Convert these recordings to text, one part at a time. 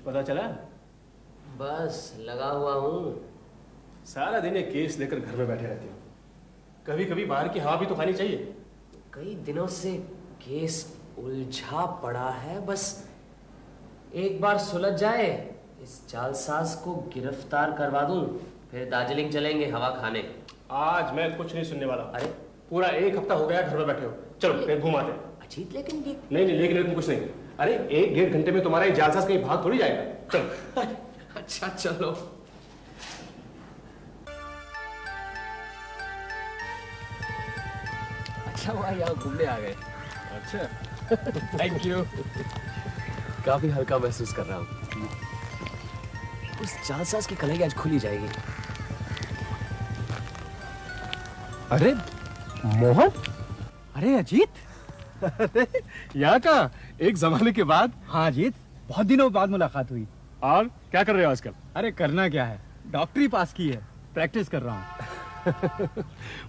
कुछ पता चला? बस लगा हुआ हूँ। सारा दिन ये केस लेकर घर में बैठे रहती हो। कभी कभी बाहर की हवा भी तो खानी चाहिए। कई दिनों से केस उलझा पड़ा है, बस एक बार सुलझ जाए, इस जालसाज को गिरफ्तार करवा दूं, फिर दार्जिलिंग चलेंगे हवा खाने। आज मैं कुछ नहीं सुनने वाला। अरे पूरा एक हफ्ता हो गया घर में बैठे हो, चलो कहीं घुमाते। अजीत लेकिन नहीं लेकिन कुछ नहीं। अरे 1-1.5 घंटे में तुम्हारा ये जालसाज कहीं भाग थोड़ी जाएगा। चलो। अच्छा चलो। अच्छा वहाँ यहाँ घूमने आ गए। अच्छा थैंक यू। काफी हल्का महसूस कर रहा हूँ। उस जालसाज की कलाई आज खुली जाएगी। अरे मोहन, अरे अजीत, अरे यहाँ का एक जमाने के बाद। हाँ अजीत, बहुत दिनों बाद मुलाकात हुई। और क्या कर रहे हो आजकल? अरे करना क्या है, डॉक्टरी पास की है, प्रैक्टिस कर रहा हूँ।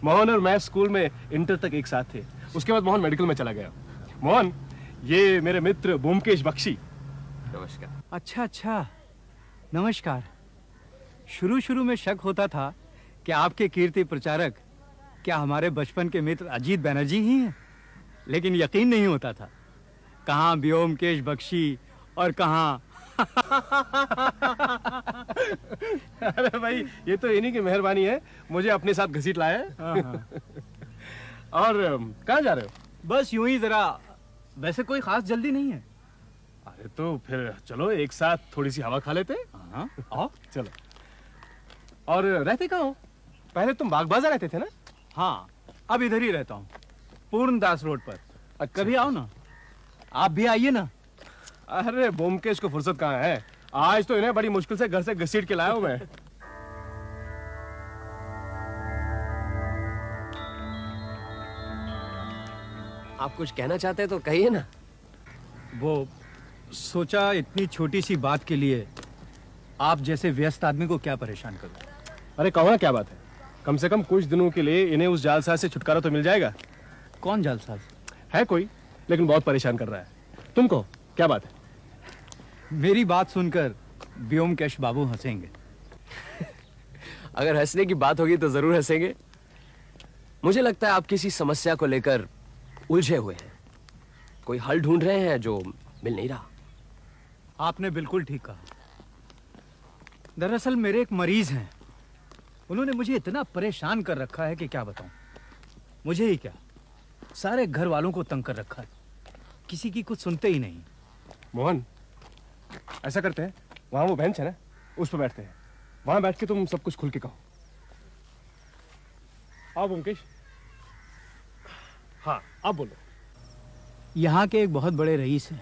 मोहन और मैं स्कूल में इंटर तक एक साथ थे, उसके बाद मोहन मेडिकल में चला गया। मोहन, ये मेरे मित्र ब्योमकेश बख्शी। नमस्कार। अच्छा, नमस्कार। शुरू में शक होता था कि आपके कीर्ति प्रचारक क्या हमारे बचपन के मित्र अजीत बनर्जी ही हैं, लेकिन यकीन नहीं होता था। कहाँ ब्योमकेश बख्शी और कहाँ अरे भाई, ये तो इन्हीं की मेहरबानी है, मुझे अपने साथ घसीट लाया है। और कहाँ जा रहे हो? बस यूं ही जरा, वैसे कोई खास जल्दी नहीं है। अरे तो फिर चलो एक साथ थोड़ी सी हवा खा लेते। हाँ आओ चलो। और रहते कहाँ हो? पहले तुम बाग बाजार रहते थे ना? हाँ, अब इधर ही रहता हूँ, पूर्णदास रोड पर। अच्छा, कभी आओ ना, आप भी आइए ना। अरे ब्योमकेश को फुर्सत कहाँ है, आज तो इन्हें बड़ी मुश्किल से घर से घसीट के लाया हूँ मैं। आप कुछ कहना चाहते हैं तो कहिए ना। वो सोचा इतनी छोटी सी बात के लिए आप जैसे व्यस्त आदमी को क्या परेशान करूं। अरे कहो ना, क्या बात है? कम से कम कुछ दिनों के लिए इन्हें उस जालसाज से छुटकारा तो मिल जाएगा। कौन जालसाज? है कोई, लेकिन बहुत परेशान कर रहा है। तुम कहो क्या बात है? मेरी बात सुनकर ब्योमकेश बाबू हंसेंगे। अगर हंसने की बात होगी तो जरूर हंसेंगे। मुझे लगता है आप किसी समस्या को लेकर उलझे हुए हैं, कोई हल ढूंढ रहे हैं जो मिल नहीं रहा। आपने बिल्कुल ठीक कहा। दरअसल मेरे एक मरीज हैं, उन्होंने मुझे इतना परेशान कर रखा है कि क्या बताऊं। मुझे ही क्या, सारे घर वालों को तंग कर रखा है, किसी की कुछ सुनते ही नहीं। मोहन, ऐसा करते हैं, वहां वो बेंच है ना, उस पर बैठते हैं, वहां बैठ के तुम सब कुछ खुल के कहो। आओ ब्योमकेश। हाँ, आप बोलो। यहाँ के एक बहुत बड़े रईस हैं,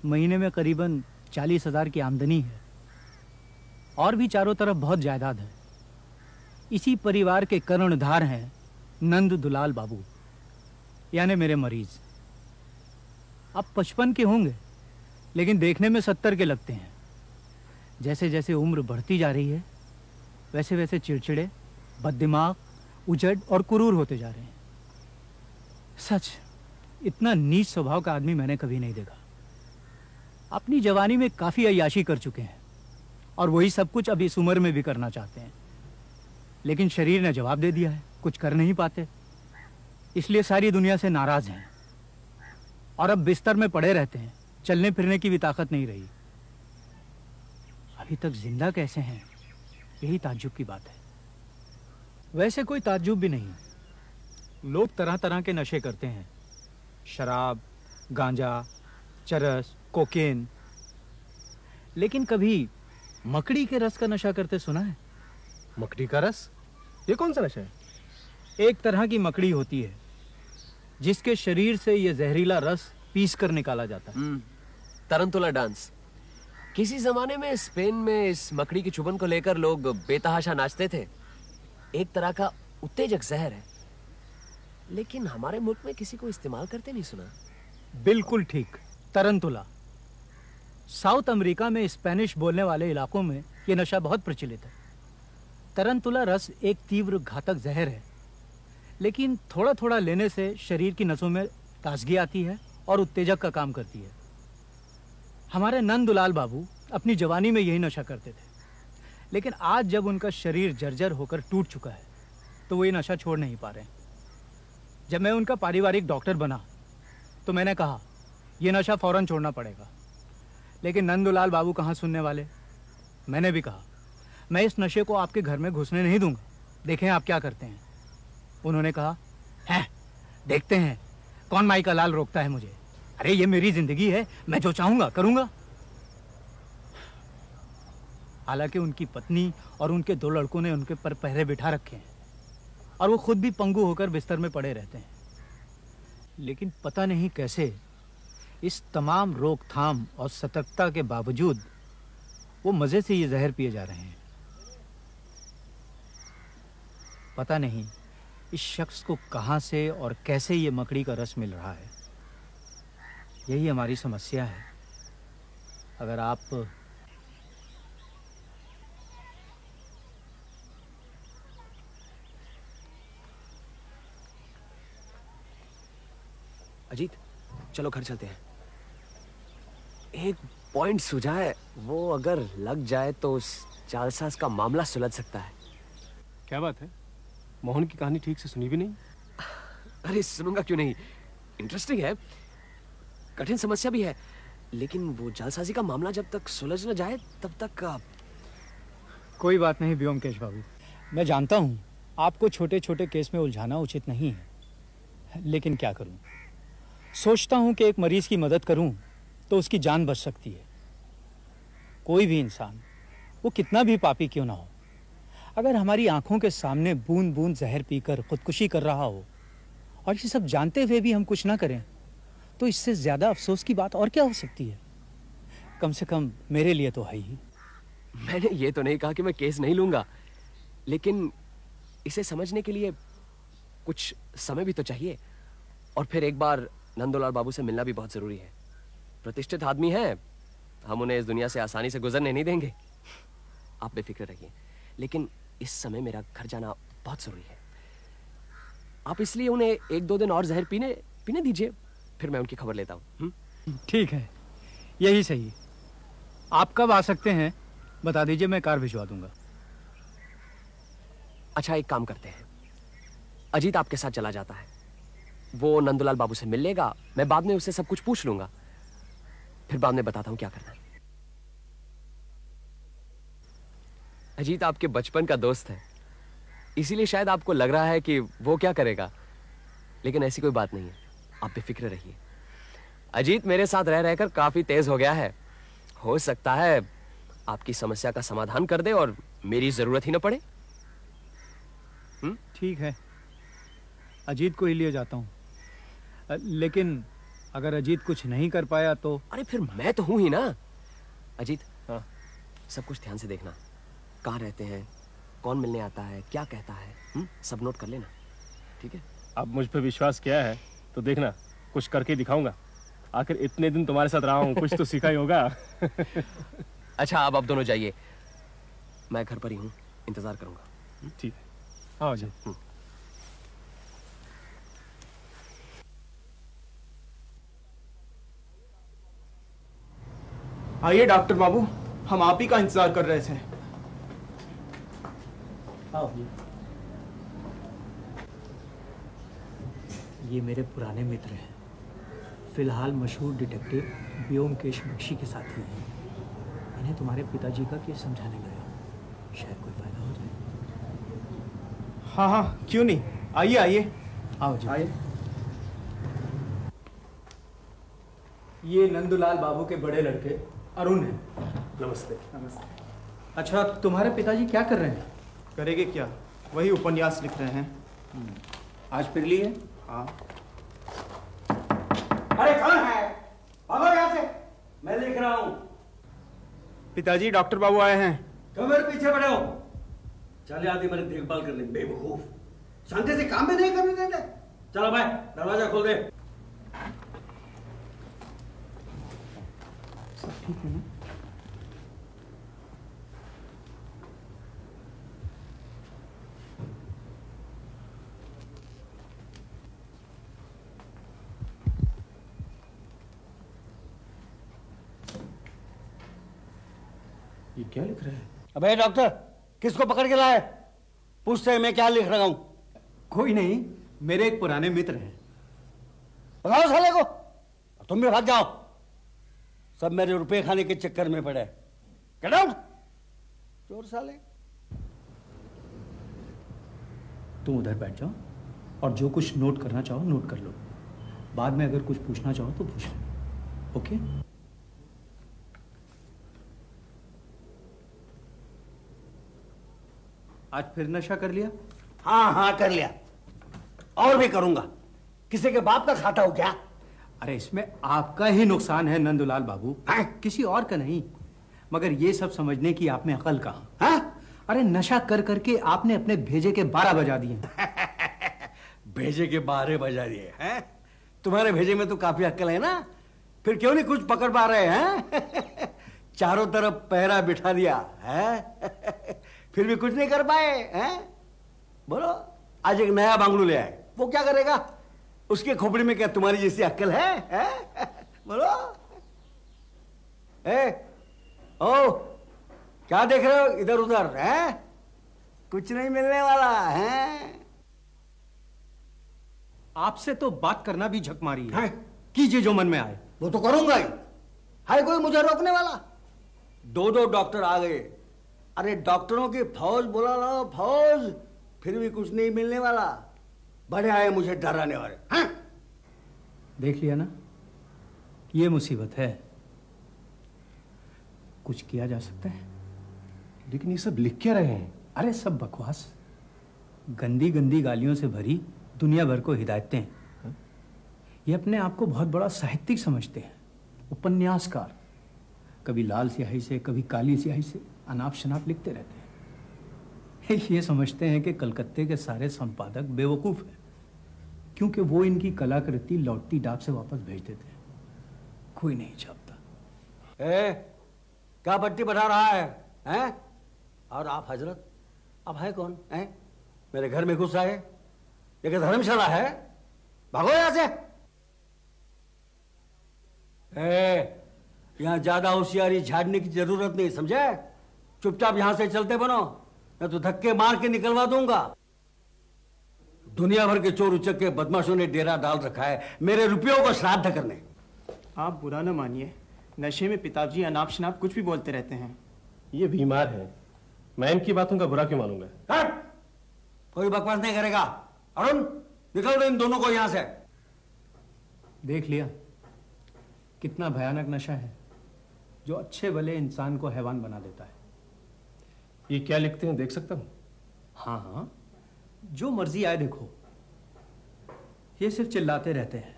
महीने में करीबन 40,000 की आमदनी है, और भी चारों तरफ बहुत जायदाद है। इसी परिवार के कर्णधार हैं नंद दुलाल बाबू, यानी मेरे मरीज। अब 55 के होंगे, लेकिन देखने में 70 के लगते हैं। जैसे जैसे उम्र बढ़ती जा रही है, वैसे वैसे चिड़चिड़े, बददिमाग, उजड़ और कुरूर होते जा रहे हैं। सच, इतना नीच स्वभाव का आदमी मैंने कभी नहीं देखा। अपनी जवानी में काफी अय्याशी कर चुके हैं, और वही सब कुछ अब इस उम्र में भी करना चाहते हैं, लेकिन शरीर ने जवाब दे दिया है, कुछ कर नहीं पाते। इसलिए सारी दुनिया से नाराज हैं, और अब बिस्तर में पड़े रहते हैं, चलने फिरने की भी ताकत नहीं रही। अभी तक जिंदा कैसे हैं, यही ताज्जुब की बात है। वैसे कोई ताज्जुब भी नहीं, लोग तरह तरह के नशे करते हैं, शराब, गांजा, चरस, कोकेन, लेकिन कभी मकड़ी के रस का नशा करते सुना है? मकड़ी का रस? ये कौन सा नशा है? एक तरह की मकड़ी होती है जिसके शरीर से यह जहरीला रस पीस कर निकाला जाता है। तरंतुला डांस। किसी जमाने में स्पेन में इस मकड़ी की चुभन को लेकर लोग बेतहाशा नाचते थे। एक तरह का उत्तेजक जहर है, लेकिन हमारे मुल्क में किसी को इस्तेमाल करते नहीं सुना। बिल्कुल ठीक, तरंतुला। साउथ अमेरिका में स्पेनिश बोलने वाले इलाकों में यह नशा बहुत प्रचलित है। तरंतुला रस एक तीव्र घातक जहर है, लेकिन थोड़ा थोड़ा लेने से शरीर की नसों में ताजगी आती है और उत्तेजक का काम करती है। हमारे नंदुलाल बाबू अपनी जवानी में यही नशा करते थे, लेकिन आज जब उनका शरीर जर्जर होकर टूट चुका है तो वो ये नशा छोड़ नहीं पा रहे हैं। जब मैं उनका पारिवारिक डॉक्टर बना तो मैंने कहा ये नशा फौरन छोड़ना पड़ेगा, लेकिन नंदुलाल बाबू कहाँ सुनने वाले। मैंने भी कहा मैं इस नशे को आपके घर में घुसने नहीं दूंगा, देखें आप क्या करते हैं। उन्होंने कहा है देखते हैं कौन माई का लाल रोकता है मुझे। अरे ये मेरी जिंदगी है, मैं जो चाहूंगा करूंगा। हालांकि उनकी पत्नी और उनके 2 लड़कों ने उनके पर पहरे बिठा रखे हैं और वो खुद भी पंगु होकर बिस्तर में पड़े रहते हैं, लेकिन पता नहीं कैसे इस तमाम रोकथाम और सतर्कता के बावजूद वो मजे से ये जहर पिए जा रहे हैं। पता नहीं इस शख्स को कहां से और कैसे ये मकड़ी का रस मिल रहा है। यही हमारी समस्या है। अगर आप अजीत, चलो घर चलते हैं। एक पॉइंट सूझा है, वो अगर लग जाए तो उस जालसाज का मामला सुलझ सकता है। क्या बात है? मोहन की कहानी ठीक से सुनी भी नहीं? अरे सुनूंगा क्यों नहीं, इंटरेस्टिंग है, कठिन समस्या भी है, लेकिन वो जालसाजी का मामला जब तक सुलझ न जाए तब तक कोई बात नहीं व्योमकेश बाबू, मैं जानता हूं आपको छोटे छोटे केस में उलझाना उचित नहीं है, लेकिन क्या करूं। सोचता हूं कि एक मरीज की मदद करूं तो उसकी जान बच सकती है। कोई भी इंसान, वो कितना भी पापी क्यों ना हो, अगर हमारी आंखों के सामने बूंद बूंद जहर पीकर खुदकुशी कर रहा हो और ये सब जानते हुए भी हम कुछ ना करें, तो इससे ज्यादा अफसोस की बात और क्या हो सकती है। कम से कम मेरे लिए तो है ही। मैंने ये तो नहीं कहा कि मैं केस नहीं लूंगा, लेकिन इसे समझने के लिए कुछ समय भी तो चाहिए, और फिर एक बार नंदुलाल बाबू से मिलना भी बहुत जरूरी है। प्रतिष्ठित आदमी हैं, हम उन्हें इस दुनिया से आसानी से गुजरने नहीं देंगे। आप बेफिक्र रहिए, लेकिन इस समय मेरा घर जाना बहुत जरूरी है। आप इसलिए उन्हें 1-2 दिन और जहर पीने दीजिए, फिर मैं उनकी खबर लेता हूँ। ठीक है, यही सही। आप कब आ सकते हैं बता दीजिए, मैं कार भिजवा दूंगा। अच्छा, एक काम करते हैं, अजीत आपके साथ चला जाता है, वो नंदुलाल बाबू से मिल लेगा, मैं बाद में उससे सब कुछ पूछ लूंगा, फिर बाद में बताता हूं क्या करना है। अजीत आपके बचपन का दोस्त है, इसीलिए शायद आपको लग रहा है कि वो क्या करेगा, लेकिन ऐसी कोई बात नहीं है, आप बेफिक्र रहिए। अजीत मेरे साथ रह रहकर काफी तेज हो गया है, हो सकता है आपकी समस्या का समाधान कर दे और मेरी जरूरत ही न पड़े। ठीक है, अजीत को ही लिए जाता हूं, लेकिन अगर अजीत कुछ नहीं कर पाया तो? अरे फिर मैं तो हूं ही ना। अजीत, हाँ, सब कुछ ध्यान से देखना, कहाँ रहते हैं, कौन मिलने आता है, क्या कहता है, सब नोट कर लेना, ठीक है? अब मुझ पर विश्वास किया है तो देखना, कुछ करके दिखाऊंगा। आखिर इतने दिन तुम्हारे साथ रहा हूं, कुछ तो सीखा ही होगा। अच्छा, अब आप दोनों जाइए, मैं घर पर ही हूँ, इंतजार करूंगा। ठीक है, आओ जाओ। आइए डॉक्टर बाबू, हम आप ही का इंतजार कर रहे थे। आओ। ये मेरे पुराने मित्र हैं, फिलहाल मशहूर डिटेक्टिव व्योमकेश बख्शी के साथी हैं। इन्हें तुम्हारे पिताजी का केस समझाने गया, शायद कोई फायदा हो जाए। हाँ हाँ, क्यों नहीं, आइए आइए। आओ जी। आइए। ये नंदुलाल बाबू के बड़े लड़के अरुण हैं। नमस्ते। नमस्ते। अच्छा, तुम्हारे पिताजी क्या कर रहे हैं? करेंगे क्या, वही उपन्यास लिख रहे हैं। आज फिर लिए? हाँ। अरे कौन है? भागो यहाँ से, मैं लिख रहा हूँ। पिताजी, डॉक्टर बाबू आए हैं। क्यों मेरे पीछे पड़े हो? चले आती मेरी देखभाल करने, बेवकूफ, शांति से काम भी नहीं करने देते। चलो भाई, दरवाजा खोल दे। सब ठीक है ना? क्या लिख रहे हैं? अबे डॉक्टर, किसको पकड़ के लाए? पूछते हैं मैं क्या लिख रहा हूं। कोई नहीं, मेरे एक पुराने मित्र हैं। भगाओ साले को, तुम भी भाग जाओ। सब मेरे रुपए खाने के चक्कर में पड़े। गेट आउट, चोर साले। तुम उधर बैठ जाओ और जो कुछ नोट करना चाहो नोट कर लो। बाद में अगर कुछ पूछना चाहो तो पूछ लो। ओके? आज फिर नशा कर लिया? हाँ हाँ कर लिया, और भी करूंगा। किसी के बाप का खाता हो क्या? अरे इसमें आपका ही नुकसान है नंदुलाल बाबू, किसी और का नहीं। मगर ये सब समझने की आप में अकल कहाँ? अरे नशा कर करके आपने अपने भेजे के 12 बजा दिए। भेजे के 12 बजा दिए हैं? तुम्हारे भेजे में तो काफी अक्ल है ना, फिर क्यों नहीं कुछ पकड़ पा रहे हैं? चारों तरफ पहरा बिठा दिया है, फिर भी कुछ नहीं कर पाए हैं? बोलो, आज एक नया बांगलू ले आए, वो क्या करेगा? उसके खोपड़ी में क्या तुम्हारी जैसी अक्ल है? बोलो। ओ, क्या देख रहे हो इधर उधर? है कुछ नहीं मिलने वाला है। आपसे तो बात करना भी झक मारी है। कीजिए जो मन में आए। वो तो करूंगा ही। है कोई मुझे रोकने वाला? 2 डॉक्टर आ गए। अरे डॉक्टरों की फौज बुला लो, फौज, फिर भी कुछ नहीं मिलने वाला। बड़े आए मुझे डराने वाले। हाँ? देख लिया ना, ये मुसीबत है। कुछ किया जा सकता है? लेकिन ये सब लिख क्या रहे हैं? अरे सब बकवास, गंदी गंदी गालियों से भरी दुनिया भर को हिदायतें हैं। ये अपने आप को बहुत बड़ा साहित्यिक समझते हैं, उपन्यासकार। कभी लाल स्याही से कभी काली स्याही से अनाप शनाप लिखते रहते हैं। ये समझते हैं कि कलकत्ते के सारे संपादक बेवकूफ हैं, क्योंकि वो इनकी कलाकृति लौटती डाक से वापस भेज देते हैं। कोई नहीं छापता। क्या पट्टी बढ़ा रहा है? और आप हजरत, आप है कौन? मेरे घर में घुस आए? ये क्या धर्मशाला है? भागो यहां से। यहां ज्यादा होशियारी झाड़ने की जरूरत नहीं, समझे? चुपचाप यहां से चलते बनो, मैं तो धक्के मार के निकलवा दूंगा। दुनिया भर के चोर उचक्के बदमाशों ने डेरा डाल रखा है मेरे रुपयों को श्राद्ध करने। आप बुरा न मानिए, नशे में पिताजी अनाप शनाप कुछ भी बोलते रहते हैं। ये बीमार है, मैं इनकी बातों का बुरा क्यों मानूंगा? कोई बकवास नहीं करेगा। अरुण, निकल दो इन दोनों को यहां से। देख लिया कितना भयानक नशा है, जो अच्छे भले इंसान को हैवान बना देता है। ये क्या लिखते हैं, देख सकता हूं? हाँ हाँ, जो मर्जी आए देखो। ये सिर्फ चिल्लाते रहते हैं,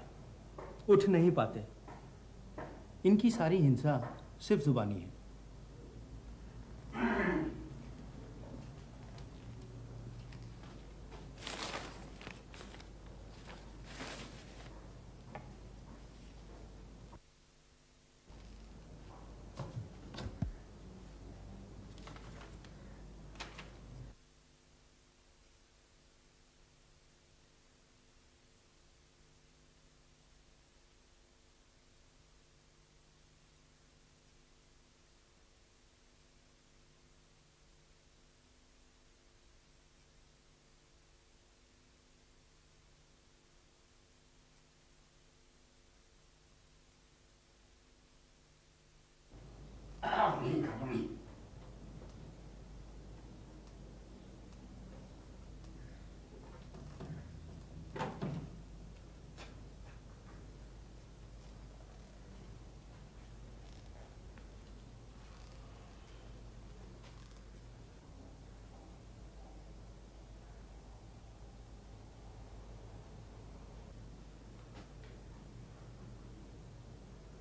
उठ नहीं पाते। इनकी सारी हिंसा सिर्फ जुबानी है।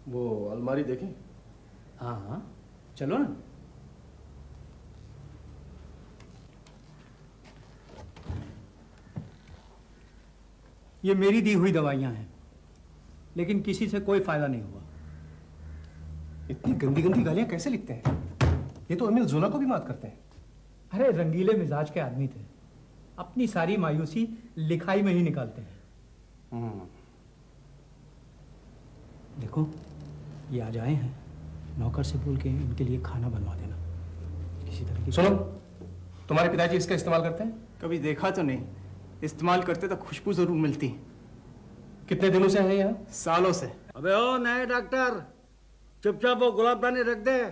वो अलमारी देखें? हाँ हाँ, चलो ना। ये मेरी दी हुई दवाइयां हैं, लेकिन किसी से कोई फायदा नहीं हुआ। इतनी गंदी गंदी गालियां कैसे लिखते हैं? ये तो अमील जोला को भी मात करते हैं। अरे रंगीले मिजाज के आदमी थे, अपनी सारी मायूसी लिखाई में ही निकालते हैं। देखो, ये आ जाए हैं, नौकर से बोल के इनके लिए खाना बनवा देना। किसी तरह की। सुनो, तुम्हारे पिताजी इसका इस्तेमाल करते हैं? कभी देखा तो नहीं, इस्तेमाल करते तो खुशबू जरूर मिलती। कितने दिनों से है यहाँ? सालों से। अबे ओ नए डॉक्टर, चुपचाप वो गुलाबदानी रख दे,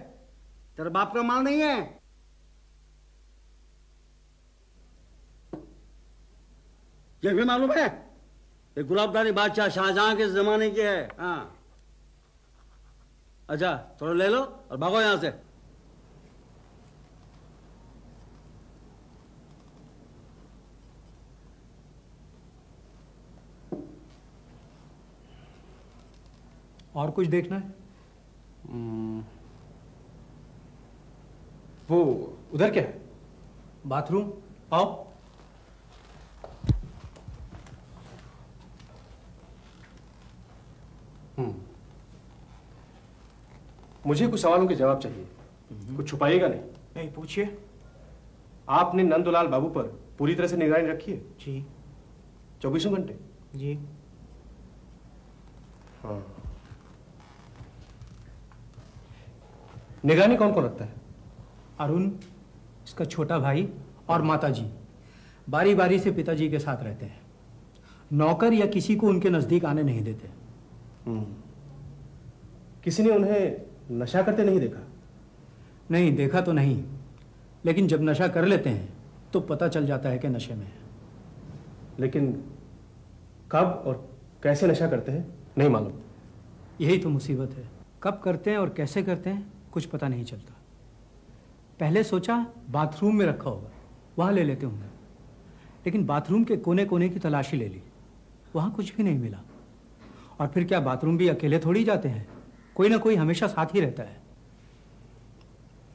तेरे बाप का माल नहीं है। ये भी मालूम है, ये गुलाबदानी बादशाह शाहजहां के जमाने की है। हाँ, अच्छा थोड़ा ले लो और भागो यहां से। और कुछ देखना है? वो उधर क्या है? बाथरूम, आओ। मुझे कुछ सवालों के जवाब चाहिए, कुछ छुपाइएगा नहीं। नहीं, पूछिए। आपने नंदलाल बाबू पर पूरी तरह से निगरानी रखी है? जी। 24 घंटे? जी। हाँ। निगरानी कौन कौन रखता है? अरुण, इसका छोटा भाई और माताजी बारी बारी से पिताजी के साथ रहते हैं। नौकर या किसी को उनके नजदीक आने नहीं देते। किसी ने उन्हें नशा करते नहीं देखा? नहीं, देखा तो नहीं, लेकिन जब नशा कर लेते हैं तो पता चल जाता है कि नशे में है। लेकिन कब और कैसे नशा करते हैं नहीं मालूम। यही तो मुसीबत है, कब करते हैं और कैसे करते हैं कुछ पता नहीं चलता। पहले सोचा बाथरूम में रखा होगा, वहां ले लेते होंगे, लेकिन बाथरूम के कोने कोने की तलाशी ले ली, वहां कुछ भी नहीं मिला। और फिर क्या बाथरूम भी अकेले थोड़ी जाते हैं, कोई ना कोई हमेशा साथ ही रहता है।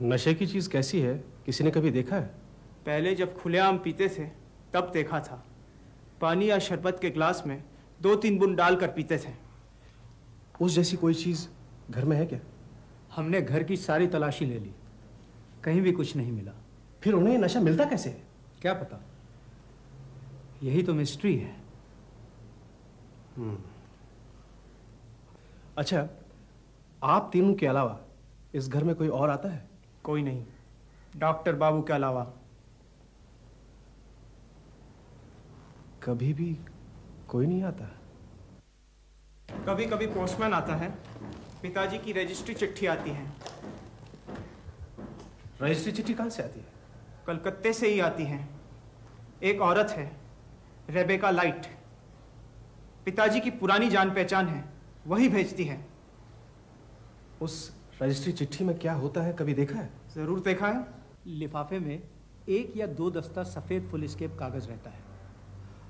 नशे की चीज कैसी है, किसी ने कभी देखा है? पहले जब खुलेआम पीते थे तब देखा था। पानी या शरबत के ग्लास में 2-3 बूंद डालकर पीते थे। उस जैसी कोई चीज घर में है क्या? हमने घर की सारी तलाशी ले ली, कहीं भी कुछ नहीं मिला। फिर उन्हें ये नशा मिलता कैसे है? क्या पता, यही तो मिस्ट्री है। अच्छा, आप तीनों के अलावा इस घर में कोई और आता है? कोई नहीं, डॉक्टर बाबू के अलावा। कभी भी कोई नहीं आता? कभी कभी पोस्टमैन आता है, पिताजी की रजिस्ट्री चिट्ठी आती है। रजिस्ट्री चिट्ठी कहाँ से आती है? कलकत्ते से ही आती है। एक औरत है, रेबेका लाइट, पिताजी की पुरानी जान पहचान है, वही भेजती है। उस रजिस्ट्री चिट्ठी में क्या होता है, कभी देखा है? जरूर देखा है। लिफाफे में 1 या 2 दस्ता सफेद फुलस्केप कागज रहता है।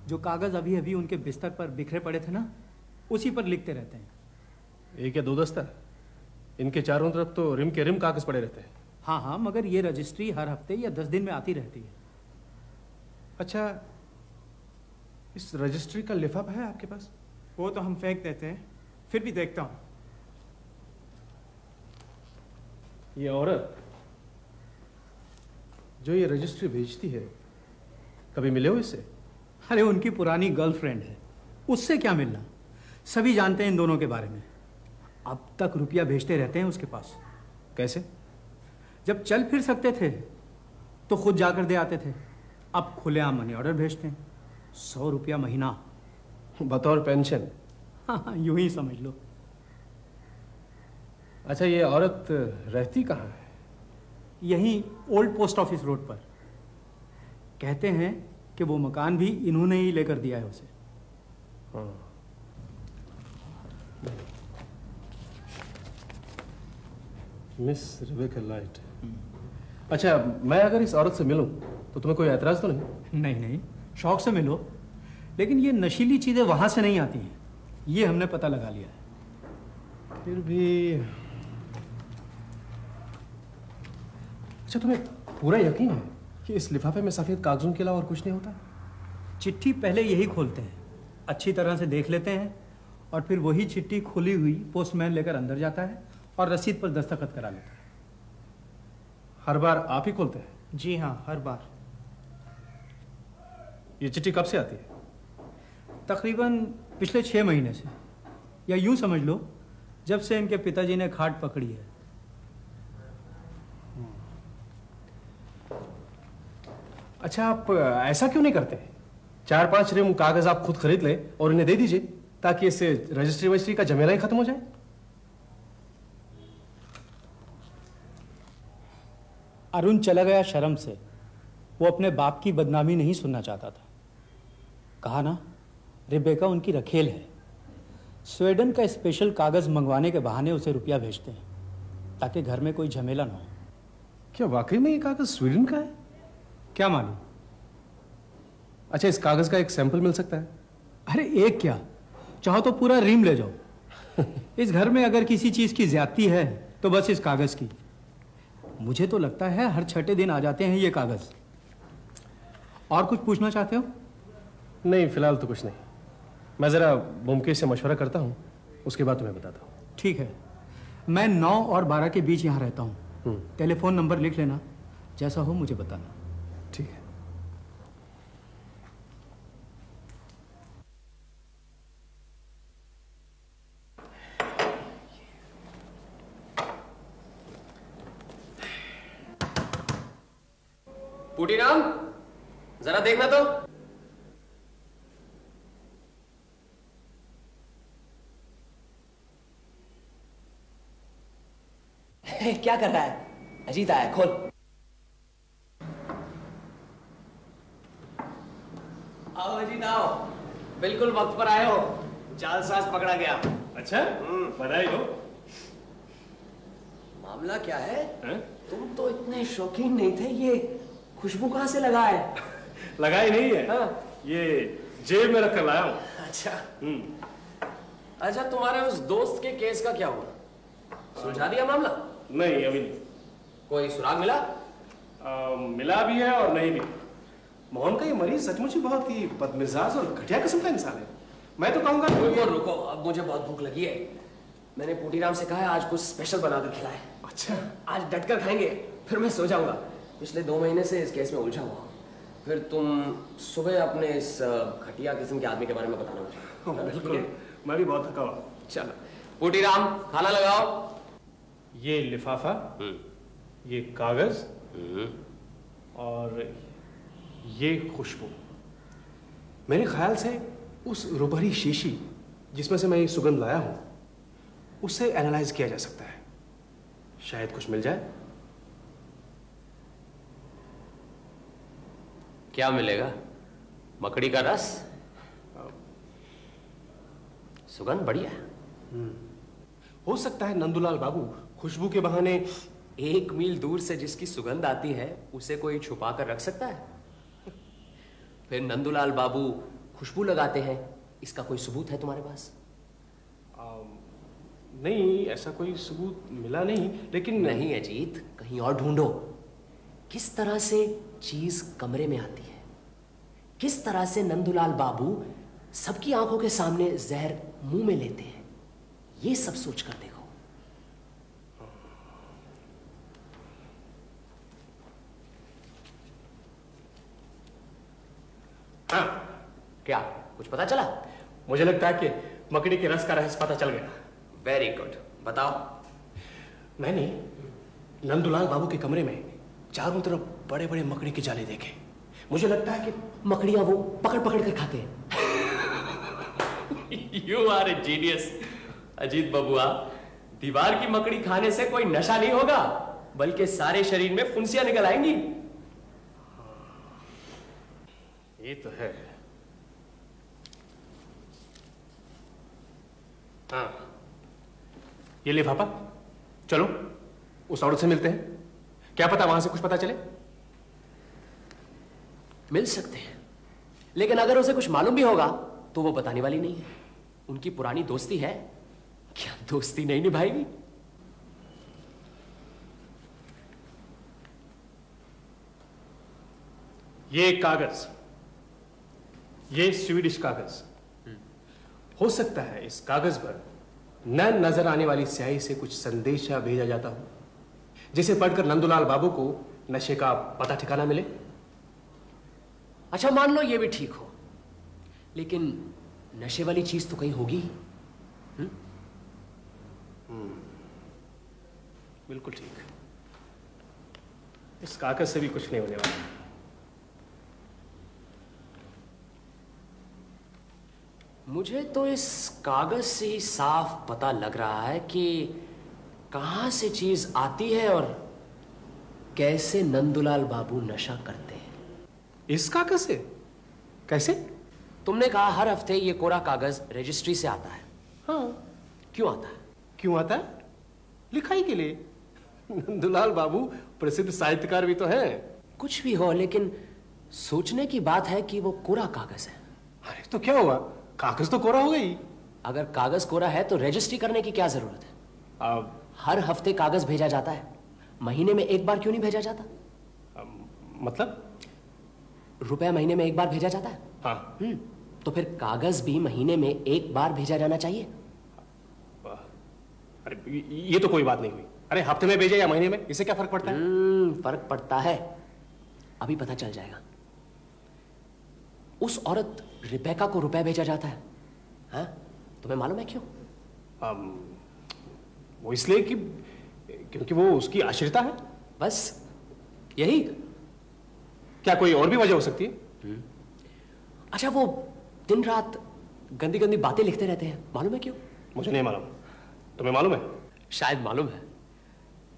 जो कागज अभी अभी उनके बिस्तर पर बिखरे पड़े थे ना, उसी पर लिखते रहते हैं। 1 या 2 दस्ता? इनके चारों तरफ तो रिम के रिम कागज पड़े रहते हैं। हाँ हाँ, मगर ये रजिस्ट्री हर हफ्ते या 10 दिन में आती रहती है। अच्छा, इस रजिस्ट्री का लिफाफा है आपके पास? वो तो हम फेंक देते हैं, फिर भी देखता हूँ। ये औरत जो ये रजिस्ट्री भेजती है, कभी मिले हो इससे? अरे उनकी पुरानी गर्लफ्रेंड है, उससे क्या मिलना। सभी जानते हैं इन दोनों के बारे में। अब तक रुपया भेजते रहते हैं उसके पास। कैसे? जब चल फिर सकते थे तो खुद जाकर दे आते थे, अब खुलेआम मनी ऑर्डर भेजते हैं। 100 रुपया महीना। बतौर पेंशन? हाँ, यूं ही समझ लो। अच्छा, ये औरत रहती कहाँ है? यहीं ओल्ड पोस्ट ऑफिस रोड पर। कहते हैं कि वो मकान भी इन्होंने ही लेकर दिया है उसे। हाँ। Miss Rebecca light. अच्छा, मैं अगर इस औरत से मिलूं तो तुम्हें कोई ऐतराज तो नहीं? नहीं नहीं, शौक से मिलो, लेकिन ये नशीली चीजें वहां से नहीं आती हैं, ये हमने पता लगा लिया है। फिर भी अच्छा, तुम्हें पूरा यकीन है कि इस लिफाफे में सफेद कागजों के अलावा और कुछ नहीं होता? चिट्ठी पहले यही खोलते हैं, अच्छी तरह से देख लेते हैं, और फिर वही चिट्ठी खुली हुई पोस्टमैन लेकर अंदर जाता है और रसीद पर दस्तखत करा लेता है। हर बार आप ही खोलते हैं? जी हाँ, हर बार। ये चिट्ठी कब से आती है? तकरीबन पिछले 6 महीने से, या यूं समझ लो जब से इनके पिताजी ने खाट पकड़ी है। अच्छा, आप ऐसा क्यों नहीं करते? 4-5 रिम कागज आप खुद खरीद ले और इन्हें दे दीजिए, ताकि इससे रजिस्ट्री वजिस्ट्री का झमेला ही खत्म हो जाए। अरुण चला गया शर्म से। वो अपने बाप की बदनामी नहीं सुनना चाहता था। कहा ना, रिबेका उनकी रखेल है। स्वीडन का स्पेशल कागज मंगवाने के बहाने उसे रुपया भेजते हैं, ताकि घर में कोई झमेला ना हो। क्या वाकई में ये कागज स्वीडन का है? क्या मालूम। अच्छा, इस कागज का एक सैंपल मिल सकता है? अरे एक क्या, चाहो तो पूरा रीम ले जाओ। इस घर में अगर किसी चीज की ज्यादती है तो बस इस कागज की। मुझे तो लगता है हर छठे दिन आ जाते हैं ये कागज। और कुछ पूछना चाहते हो? नहीं, फिलहाल तो कुछ नहीं। मैं जरा ब्योमकेश से मशवरा करता हूँ, उसके बाद तुम्हें बताता हूँ। ठीक है। मैं 9 और 12 के बीच यहाँ रहता हूँ। टेलीफोन नंबर लिख लेना, जैसा हो मुझे बताना। ठीक है। पुटीराम, जरा देखना तो। क्या कर रहा है? अजीत आया, खोल। आओ अजीत आओ, बिल्कुल वक्त पर आए हो। जालसाज पकड़ा गया। अच्छा, बधाई हो। मामला क्या है? तुम तो इतने शौकीन नहीं थे। ये खुशबू कहां से लगा है? लगाई नहीं है। हाँ। ये जेब में रखकर लाया हूँ। अच्छा। अच्छा, तुम्हारे उस दोस्त के केस का क्या हुआ? सुलझा दिया मामला? नहीं, अभी नहीं। कोई सुराग मिला? मिला भी है और नहीं भी। मोहन का ये मरीज सचमुच ही बहुत ही बदमिजाज और घटिया किस्म का इंसान है। मैं तो कहूंगा। रुको रुको, अब मुझे बहुत भूख लगी है। मैंने पुटीराम से कहा है आज कुछ स्पेशल बनाकर खिलाए। अच्छा, आज डटकर खाएंगे, फिर मैं सो जाऊंगा। पिछले 2 महीने से इस केस में उलझा हुआ। फिर तुम सुबह अपने इस घटिया किस्म के आदमी के बारे में बताना मुझे। बिल्कुल। मैं भी बहुत थका हुआ। चलो पुटीराम, खाना लगाओ। ये लिफाफा, ये कागज और ये खुशबू। मेरे ख्याल से उस रुबहरी शीशी जिसमें से मैं ये सुगंध लाया हूं, उससे एनालाइज किया जा सकता है। शायद कुछ मिल जाए। क्या मिलेगा? मकड़ी का रस? सुगंध बढ़िया। हो सकता है नंदूलाल बाबू खुशबू के बहाने 1 मील दूर से जिसकी सुगंध आती है उसे कोई छुपा कर रख सकता है? फिर नंदूलाल बाबू खुशबू लगाते हैं, इसका कोई सबूत है तुम्हारे पास? नहीं, ऐसा कोई सबूत मिला नहीं, लेकिन नहीं अजीत, कहीं और ढूंढो। किस तरह से चीज कमरे में आती है, किस तरह से नंदूलाल बाबू सबकी आंखों के सामने जहर मुंह में लेते हैं, ये सब सोच कर देखो। हाँ। क्या कुछ पता चला? मुझे लगता है कि मकड़ी के रस का रहस्य पता चल गया। वेरी गुड, बताओ। मैंने नंदूलाल बाबू के कमरे में चारों तरफ बड़े बड़े मकड़ी के जाले देखे। मुझे लगता है कि मकड़ियां वो पकड़ पकड़ कर खाते हैं। You are a genius Ajit बबुआ। दीवार की मकड़ी खाने से कोई नशा नहीं होगा, बल्कि सारे शरीर में फुंसियां निकल आएंगी। ये तो है। हाँ, ये लिफाफा। चलो उस औरत से मिलते हैं, क्या पता वहां से कुछ पता चले। मिल सकते हैं, लेकिन अगर उसे कुछ मालूम भी होगा तो वो बताने वाली नहीं है। उनकी पुरानी दोस्ती है, क्या दोस्ती नहीं निभाएगी? ये कागज, ये स्वीडिश कागज। हो सकता है इस कागज पर न नजर आने वाली स्याही से कुछ संदेशा भेजा जाता हो, जिसे पढ़कर नंदूलाल बाबू को नशे का पता ठिकाना मिले। अच्छा, मान लो ये भी ठीक हो, लेकिन नशे वाली चीज तो कहीं होगी ही। बिल्कुल ठीक। इस कागज से भी कुछ नहीं होने वाला। मुझे तो इस कागज से ही साफ पता लग रहा है कि कहां से चीज आती है और कैसे नंदुलाल बाबू नशा करते हैं। इस कागज से? कैसे? तुमने कहा हर हफ्ते ये कोरा कागज रजिस्ट्री से आता है। हाँ। क्यों आता है? क्यों आता है? लिखाई के लिए। नंदुलाल बाबू प्रसिद्ध साहित्यकार भी तो हैं। कुछ भी हो, लेकिन सोचने की बात है कि वो कोरा कागज है। अरे तो क्या हुआ, कागज तो कोरा हो गई। अगर कागज कोरा है तो रजिस्ट्री करने की क्या जरूरत है? हर हफ्ते कागज भेजा जाता है, महीने में एक बार क्यों नहीं भेजा जाता? मतलब? रुपया महीने में एक बार भेजा जाता है। हाँ। तो फिर कागज भी महीने में एक बार भेजा जाना चाहिए। अरे ये तो कोई बात नहीं हुई। अरे हफ्ते में भेजे या महीने में, इससे क्या फर्क पड़ता है? फर्क पड़ता है, अभी पता चल जाएगा। उस औरत रिबेका को रुपया भेजा जाता है, हाँ? तुम्हें मालूम है क्यों? वो इसलिए कि क्योंकि वो उसकी आश्रिता है। बस यही? क्या कोई और भी वजह हो सकती है? अच्छा, वो दिन रात गंदी गंदी बातें लिखते रहते हैं, मालूम है क्यों? मुझे नहीं मालूम, तुम्हें मालूम है? शायद मालूम है।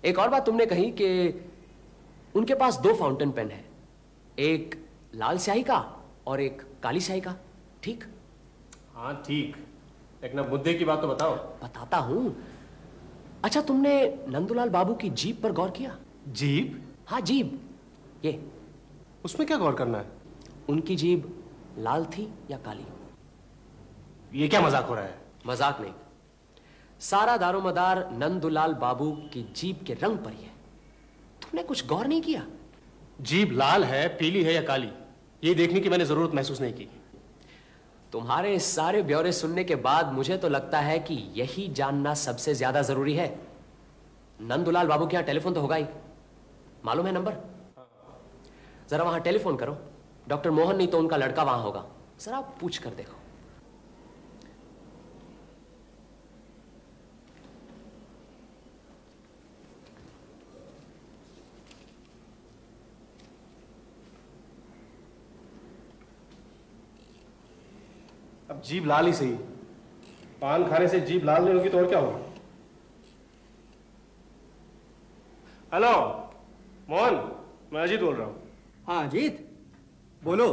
एक और बात तुमने कही कि उनके पास 2 फाउंटेन पेन है, एक लाल स्याही का और एक काली स्याही का, ठीक? हाँ ठीक, लेकिन अब मुद्दे की बात तो बताओ। बताता हूं। अच्छा, तुमने नंदुलाल बाबू की जीभ पर गौर किया? जीभ? हाँ, जीभ। ये उसमें क्या गौर करना है? उनकी जीभ लाल थी या काली? ये क्या मजाक हो रहा है? मजाक नहीं, सारा दारोमदार नंदुलाल बाबू की जीभ के रंग पर ही है। तुमने कुछ गौर नहीं किया? जीभ लाल है, पीली है या काली, ये देखने की मैंने जरूरत महसूस नहीं की। तुम्हारे सारे ब्यौरे सुनने के बाद मुझे तो लगता है कि यही जानना सबसे ज्यादा जरूरी है। नंदुलाल बाबू के यहां टेलीफोन तो होगा ही, मालूम है नंबर? जरा वहां टेलीफोन करो। डॉक्टर मोहन नहीं तो उनका लड़का वहां होगा, जरा पूछ कर देखो। अब जीभ लाल ही सही, पान खाने से जीभ लाल नहीं होगी तो और क्या होगा? हेलो मोहन, मैं अजीत बोल रहा हूं। हाँ अजीत, बोलो।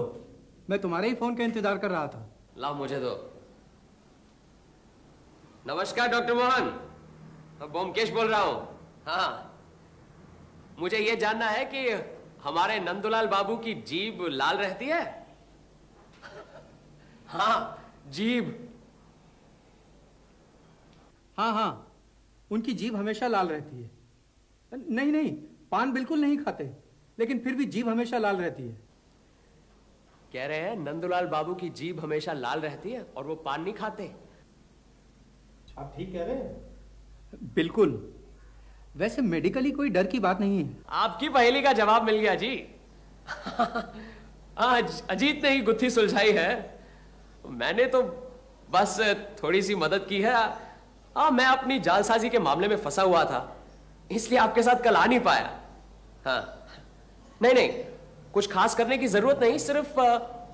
मैं तुम्हारे ही फोन का इंतजार कर रहा था। लाओ मुझे दो। नमस्कार डॉक्टर मोहन, मैं बोमकेश बोल रहा हूं। हाँ, मुझे यह जानना है कि हमारे नंदुलाल बाबू की जीभ लाल रहती है? हाँ, जीभ। हाँ हाँ, उनकी जीभ हमेशा लाल रहती है। नहीं नहीं, पान बिल्कुल नहीं खाते, लेकिन फिर भी जीभ हमेशा लाल रहती है। कह रहे हैं नंदुलाल बाबू की जीभ हमेशा लाल रहती है और वो पान नहीं खाते। आप ठीक कह रहे हैं? बिल्कुल। वैसे मेडिकली कोई डर की बात नहीं है। आपकी पहेली का जवाब मिल गया जी। आज अजीत ने ही गुत्थी सुलझाई है, मैंने तो बस थोड़ी सी मदद की है। मैं अपनी जालसाजी के मामले में फंसा हुआ था, इसलिए आपके साथ कल आ नहीं पाया। हाँ, नहीं नहीं, कुछ खास करने की जरूरत नहीं, सिर्फ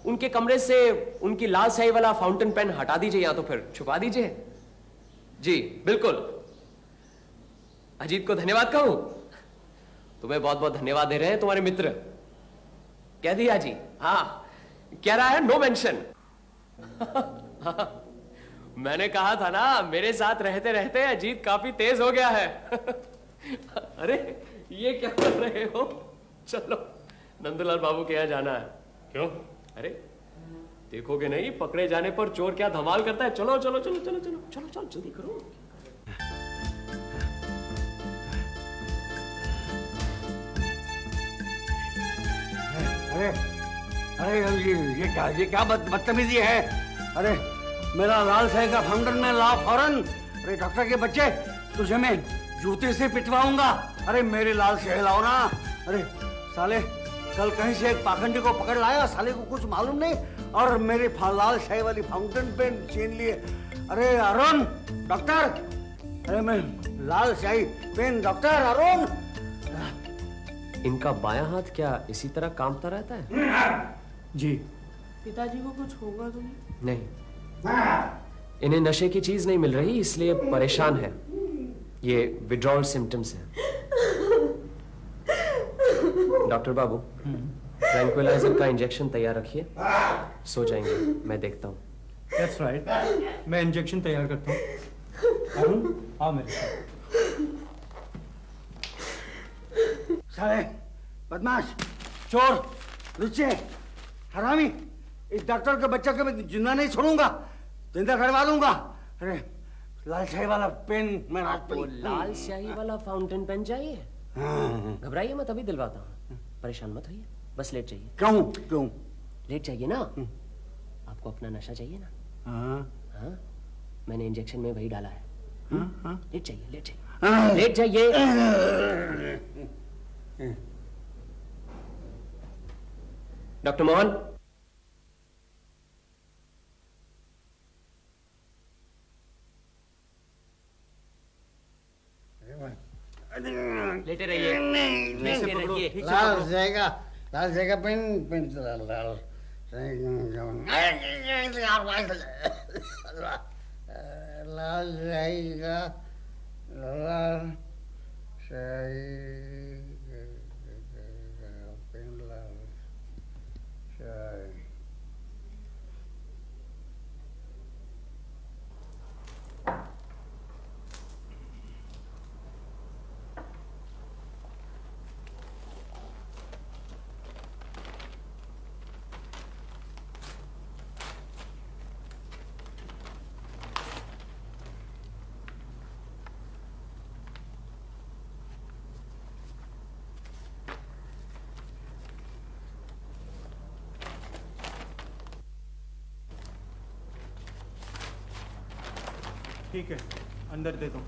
उनके कमरे से उनकी लाल स्याही वाला फाउंटेन पेन हटा दीजिए या तो फिर छुपा दीजिए। जी बिल्कुल। अजीत को धन्यवाद कहूं? तुम्हें बहुत बहुत धन्यवाद दे रहे हैं तुम्हारे मित्र। कह दिया जी। हाँ, कह रहा है नो मेंशन। मैंने कहा था ना, मेरे साथ रहते रहते अजीत काफी तेज हो गया है। अरे ये क्या कर रहे हो? चलो नंदुलाल बाबू के यहाँ जाना है। क्यों? अरे देखोगे नहीं, पकड़े जाने पर चोर क्या धमाल करता है। चलो चलो चलो चलो चलो चलो चलो, जल्दी करो। अरे अरे ये क्या बदतमीजी है? अरे मेरा लाल स्याही का फाउंटेन में ला फौरन। अरे डॉक्टर के बच्चे, तुझे मैं जूते से पिटवाऊंगा। अरे मेरी लाल स्याही लाओ ना। अरे साले, कल कहीं से एक पाखंडी को पकड़ लाया, साले को कुछ मालूम नहीं, और मेरी लाल स्याही वाली फाउंटेन पेन छीन लिए। अरे अरुण डॉक्टर, अरे मैं लाल स्याही पेन डॉक्टर अरुण। इनका बायां हाथ क्या इसी तरह कांपता रहता है? जी। पिताजी को कुछ होगा तो नहीं? नहीं, इन्हें नशे की चीज नहीं मिल रही, इसलिए परेशान है। ये विड्रॉल सिम्टम्स है। डॉक्टर बाबू, ट्रैंक्विलाइजर का इंजेक्शन तैयार रखिए, सो जाएंगे, मैं देखता हूँ। That's right. मैं इंजेक्शन तैयार करता हूँ। अरुण, आओ मेरे साथ। साले, बदमाश, चोर, लुच्चे, हरामी, इस डॉक्टर के बच्चे को मैं जिंदा नहीं छोड़ूंगा, जिंदा करवा दूंगा। अरे लाल शाही वाला पेन मैं रात वो लाल स्याही वाला फाउंटेन पेन चाहिए? घबराइए मत, अभी दिलवाता हूँ। परेशान मत होइए, बस लेट चाहिए। क्यों? लेट चाहिए ना? आपको अपना नशा चाहिए ना? हाँ, मैंने इंजेक्शन में वही डाला है। लेट चाहिए, लेट चाहिए, लेट चाहिए। डॉक्टर मोहन, लेटे रहिए, लाल जाएगा पेन लाल जाएगा लाल पेन लाल ठीक है, अंदर दे दो।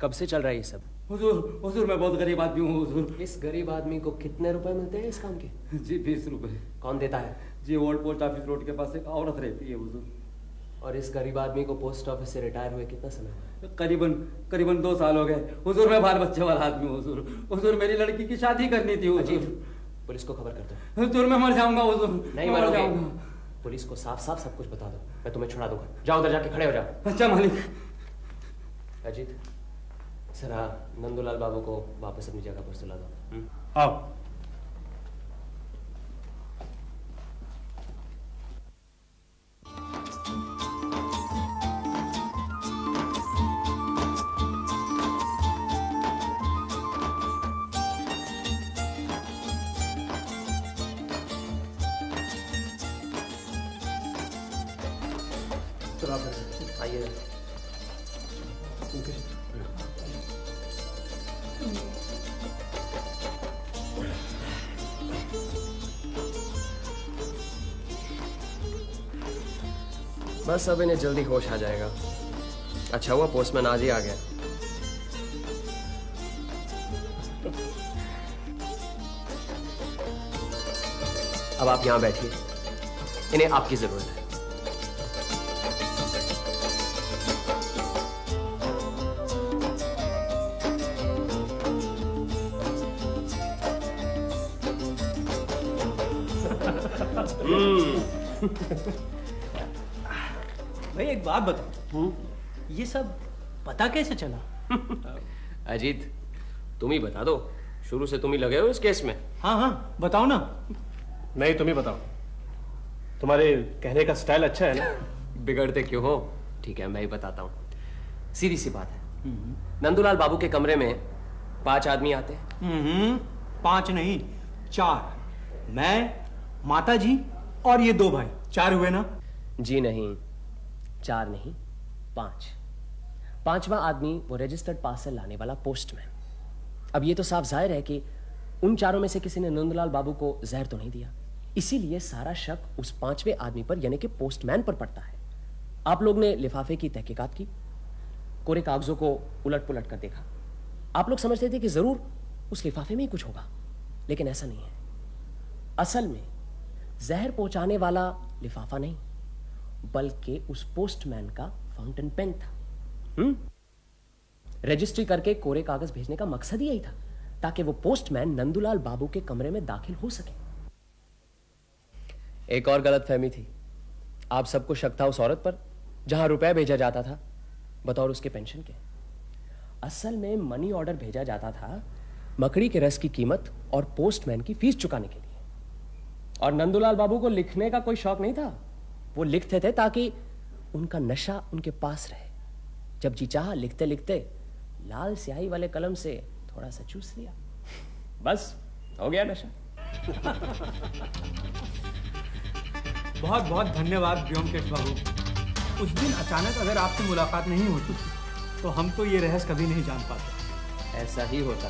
कब से चल रहा है ये सब? हुजूर मैं बहुत गरीब आदमी हूँ हुजूर। इस गरीब आदमी को कितने रुपए मिलते हैं इस काम के? जी 20 रुपए। कौन देता है? जी ओल्ड पोस्ट ऑफिस रोड के पास एक औरत रहती है हुजूर। और इस गरीब आदमी को पोस्ट ऑफिस से रिटायर हुए कितना समय हुआ? करीबन 2 साल हो गए हुजूर। मैं बाल बच्चे वाला आदमी हूँ हुजूर। हुजूर मेरी लड़की की शादी करनी थी हुजूर। पुलिस को खबर कर दो। हुजूर मैं मर जाऊंगा हुजूर। नहीं मरोगे, पुलिस को साफ साफ सब कुछ बता दो, मैं तुम्हें छुड़ा दूंगा। जाओ उधर जाके खड़े हो जाओ। अच्छा मालिक। अजीत, जरा नंदूलाल बाबू को वापस अपनी जगह पर सुला दो। आओ। आइए। बस अब इन्हें जल्दी होश आ जाएगा। अच्छा हुआ पोस्टमैन आज ही आ गया। अब आप यहां बैठिए, इन्हें आपकी जरूरत है। भाई एक बात बताओ, ये सब पता कैसे चला? अजीत, तुम ही बता दो, शुरू से तुम ही लगे हो इस केस में। हाँ बताओ ना। नहीं, तुम ही बताओ, तुम्हारे कहने का स्टाइल अच्छा है ना। बिगड़ते क्यों हो? ठीक है, मैं ही बताता हूँ। सीधी सी बात है, नंदूलाल बाबू के कमरे में 5 आदमी आते हैं। 5 नहीं 4, मैं, माता जी और ये 2 भाई, 4 हुए ना? जी नहीं, 4 नहीं 5। 5वां आदमी वो रजिस्टर्ड पार्सल लाने वाला पोस्टमैन। अब ये तो साफ जाहिर है कि उन 4 में से किसी ने नंदलाल बाबू को जहर तो नहीं दिया, इसीलिए सारा शक उस 5वें आदमी पर यानी कि पोस्टमैन पर पड़ता है। आप लोग ने लिफाफे की तहकीकात की, कोरे कागजों को उलट पुलट कर देखा, आप लोग समझते थे कि जरूर उस लिफाफे में ही कुछ होगा, लेकिन ऐसा नहीं है। असल में जहर पहुंचाने वाला लिफाफा नहीं, बल्कि उस पोस्टमैन का फाउंटेन पेन था। रजिस्ट्री करके कोरे कागज भेजने का मकसद ही यही था, ताकि वो पोस्टमैन नंदूलाल बाबू के कमरे में दाखिल हो सके। एक और गलतफहमी थी। आप सबको शक था उस औरत पर जहां रुपया भेजा जाता था बतौर उसके पेंशन के। असल में मनी ऑर्डर भेजा जाता था मकड़ी के रस की कीमत और पोस्टमैन की फीस चुकाने के लिए। और नंदूलाल बाबू को लिखने का कोई शौक नहीं था, वो लिखते थे ताकि उनका नशा उनके पास रहे। जब जी चाहा लिखते लिखते लाल स्याही वाले कलम से थोड़ा सा चूस लिया, बस हो गया नशा। बहुत बहुत धन्यवाद व्योमकेश बाबू। उस दिन अचानक अगर आपसे मुलाकात नहीं होती तो हम तो ये रहस्य कभी नहीं जान पाते। ऐसा ही होता।